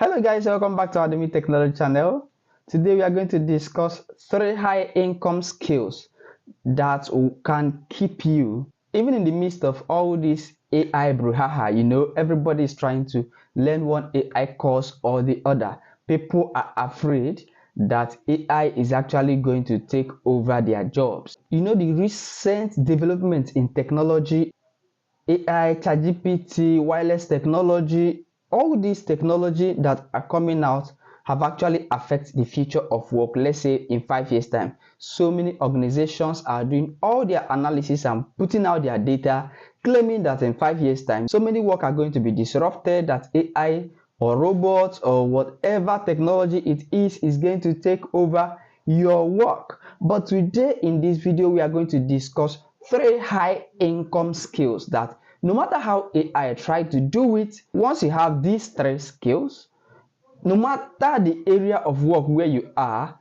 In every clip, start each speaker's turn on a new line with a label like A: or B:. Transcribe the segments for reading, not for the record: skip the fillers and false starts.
A: Hello guys, welcome back to our Technology channel. Today we are going to discuss 3 high income skills that can keep you even in the midst of all this AI brouhaha. Everybody is trying to learn one AI course or the other. People are afraid that AI is actually going to take over their jobs. The recent development in technology, AI, ChatGPT, wireless technology, all these technology that are coming out have actually affected the future of work. Let's say in 5 years time, so many organizations are doing all their analysis and putting out their data, claiming that in 5 years time so many work are going to be disrupted, that AI or robots or whatever technology it is going to take over your work. But today in this video we are going to discuss 3 high income skills that no matter how AI try to do it, once you have these 3 skills, no matter the area of work where you are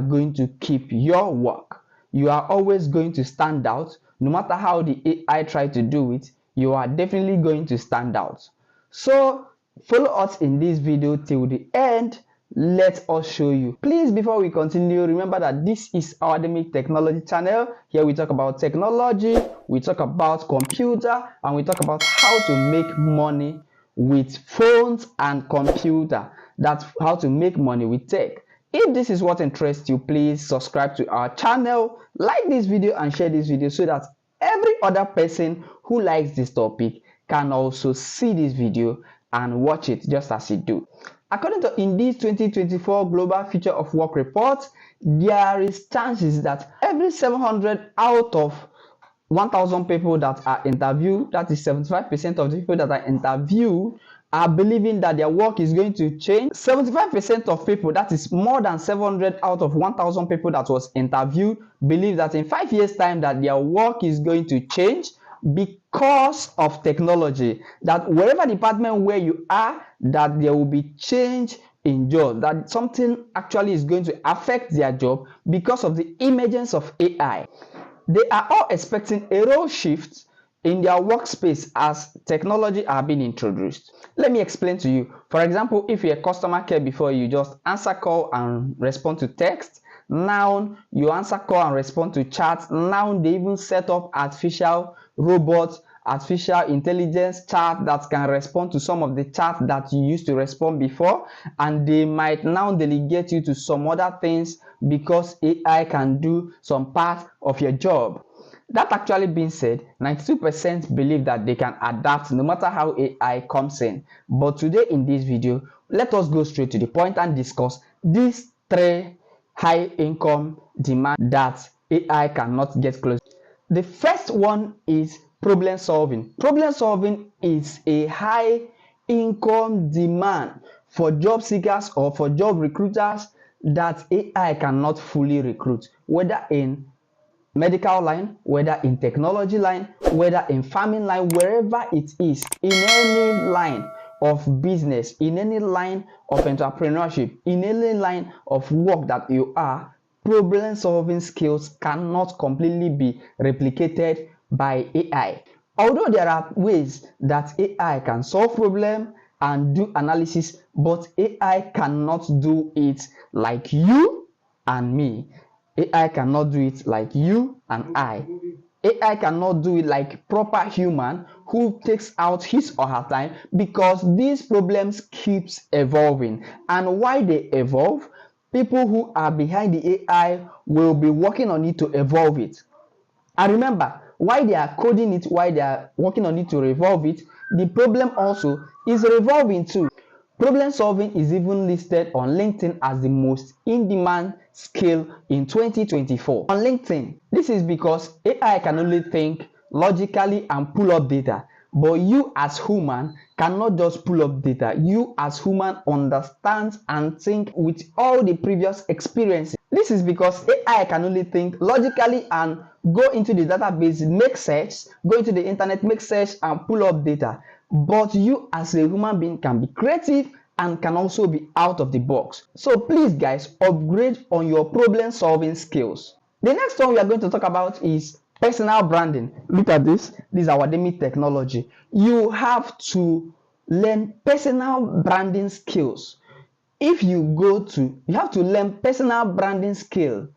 A: going to keep your work. You are always going to stand out. No matter how the AI try to do it, you are definitely going to stand out. So follow us in this video till the end. Let us show you. Please, before we continue, remember that this is our Technology channel. Here we talk about technology, we talk about computer, and we talk about how to make money with phones and computer. That's how to make money with tech. If this is what interests you, please subscribe to our channel, like this video and share this video so that every other person who likes this topic can also see this video and watch it just as you do. According to Indeed 2024 Global Future of Work report, there is chances that every 700 out of 1,000 people that are interviewed, that is 75% of the people that are interviewed, are believing that their work is going to change. 75% of people, that is more than 700 out of 1,000 people that was interviewed, believe that in 5 years time that their work is going to change because of technology. That wherever department where you are, that there will be change in job, that something actually is going to affect their job because of the emergence of AI. They are all expecting a role shift in their workspace as technology are being introduced. Let me explain to you. For example, if you're a customer care before, you just answer call and respond to text. Now you answer call and respond to chat. Now they even set up artificial robots, artificial intelligence chat that can respond to some of the chat that you used to respond before, and they might now delegate you to some other things because AI can do some part of your job. That actually being said, 92% believe that they can adapt no matter how AI comes in. But today in this video, let us go straight to the point and discuss these 3 high income demand that AI cannot get close. The first one is problem solving. Problem solving is a high income demand for job seekers or for job recruiters that AI cannot fully recruit, whether in medical line, whether in technology line, whether in farming line, wherever it is, in any line of business, in any line of entrepreneurship, in any line of work that you are, problem solving skills cannot completely be replicated by AI. Although there are ways that AI can solve problems and do analysis, but AI cannot do it like you and me. AI cannot do it like you and I. AI cannot do it like proper human who takes out his or her time, because these problems keeps evolving, and why they evolve, people who are behind the AI will be working on it to evolve it. And remember, why they are coding it, why they are working on it to revolve it, the problem also is revolving too. Problem solving is even listed on LinkedIn as the most in-demand skill in 2024. On LinkedIn, this is because AI can only think logically and pull up data, but you as human cannot just pull up data. You as human understand and think with all the previous experiences. This is because AI can only think logically and go into the database, make search, go into the internet, make search and pull up data. But you as a human being can be creative and can also be out of the box. So please guys, upgrade on your problem solving skills. The next one we are going to talk about is personal branding. Look at this. This is our technology. You have to learn personal branding skills. If you have to learn personal branding skill,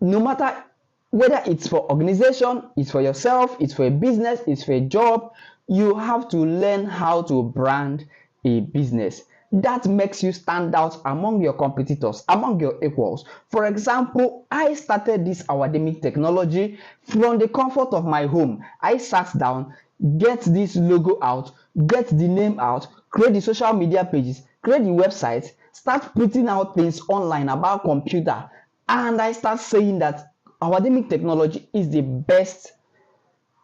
A: no matter whether it's for organization, it's for yourself, it's for a business, it's for a job. You have to learn how to brand a business that makes you stand out among your competitors, among your equals. For example, I started this academic technology from the comfort of my home. I sat down, get this logo out, get the name out, create the social media pages, create the website, start putting out things online about computer, and I start saying that academic technology is the best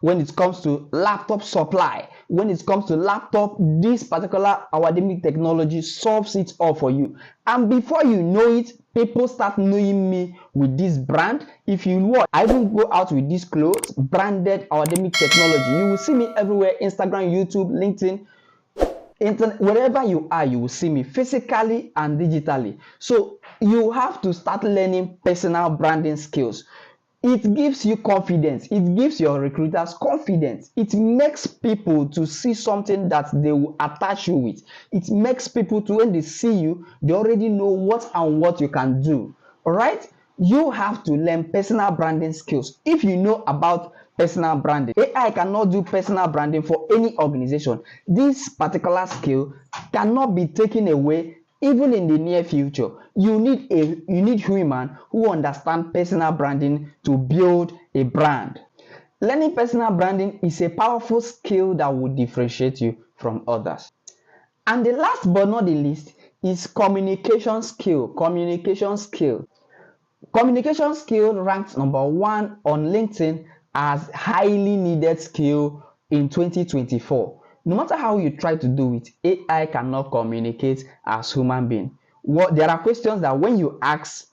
A: when it comes to laptop supply. When it comes to laptop, this particular academic technology solves it all for you. And before you know it, people start knowing me with this brand. If you watch, I even go out with these clothes, branded academic technology. You will see me everywhere: Instagram, YouTube, LinkedIn, internet, wherever you are, you will see me physically and digitally. So you have to start learning personal branding skills. It gives you confidence, it gives your recruiters confidence, it makes people to see something that they will attach you with. It makes people to, when they see you, they already know what and what you can do. All right, you have to learn personal branding skills. If you know about personal branding, AI cannot do personal branding for any organization. This particular skill cannot be taken away even in the near future. You need human who understand personal branding to build a brand. Learning personal branding is a powerful skill that will differentiate you from others. And the last but not the least is communication skill. Communication skill ranks number 1 on LinkedIn as highly needed skill in 2024. No matter how you try to do it, AI cannot communicate as human being. There are questions that when you ask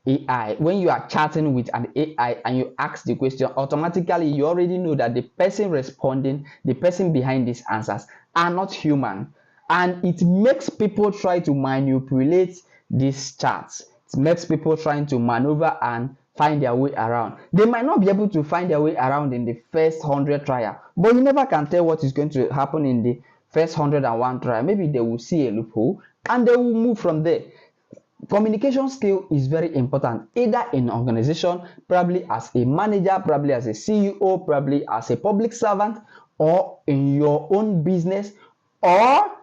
A: AI, when you are chatting with an AI and you ask the question, automatically you already know that the person responding, the person behind these answers are not human. And it makes people try to manipulate these chats. It makes people trying to maneuver and find their way around. They might not be able to find their way around in the first 100 trial, but you never can tell what is going to happen in the first 101 trial. Maybe they will see a loophole and they will move from there. Communication skill is very important, either in organization, probably as a manager, probably as a CEO, probably as a public servant, or in your own business, or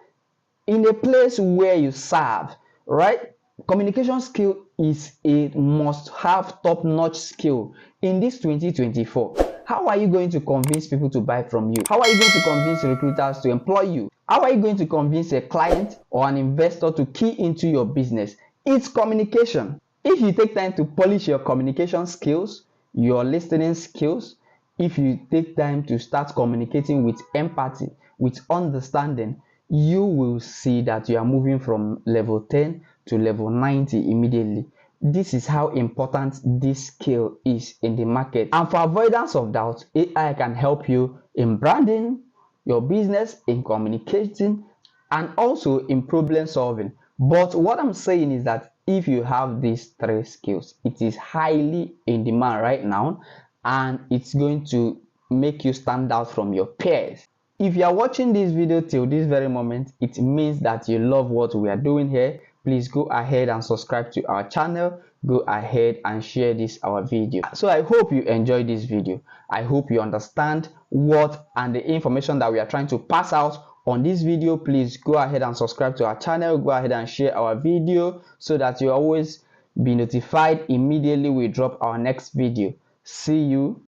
A: in a place where you serve, right? Communication skill is a must-have, top-notch skill in this 2024. How are you going to convince people to buy from you? How are you going to convince recruiters to employ you? How are you going to convince a client or an investor to key into your business? It's communication. If you take time to polish your communication skills, your listening skills, if you take time to start communicating with empathy, with understanding, you will see that you are moving from level 10 to level 90 immediately. This is how important this skill is in the market. And for avoidance of doubt, AI can help you in branding your business, in communicating, and also in problem solving. But what I'm saying is that if you have these 3 skills, it is highly in demand right now, and it's going to make you stand out from your peers. If you are watching this video till this very moment, it means that you love what we are doing here. Please go ahead and subscribe to our channel. Go ahead and share our video. So I hope you enjoyed this video. I hope you understand what and the information that we are trying to pass out on this video. Please go ahead and subscribe to our channel. Go ahead and share our video so that you always be notified immediately we drop our next video. See you.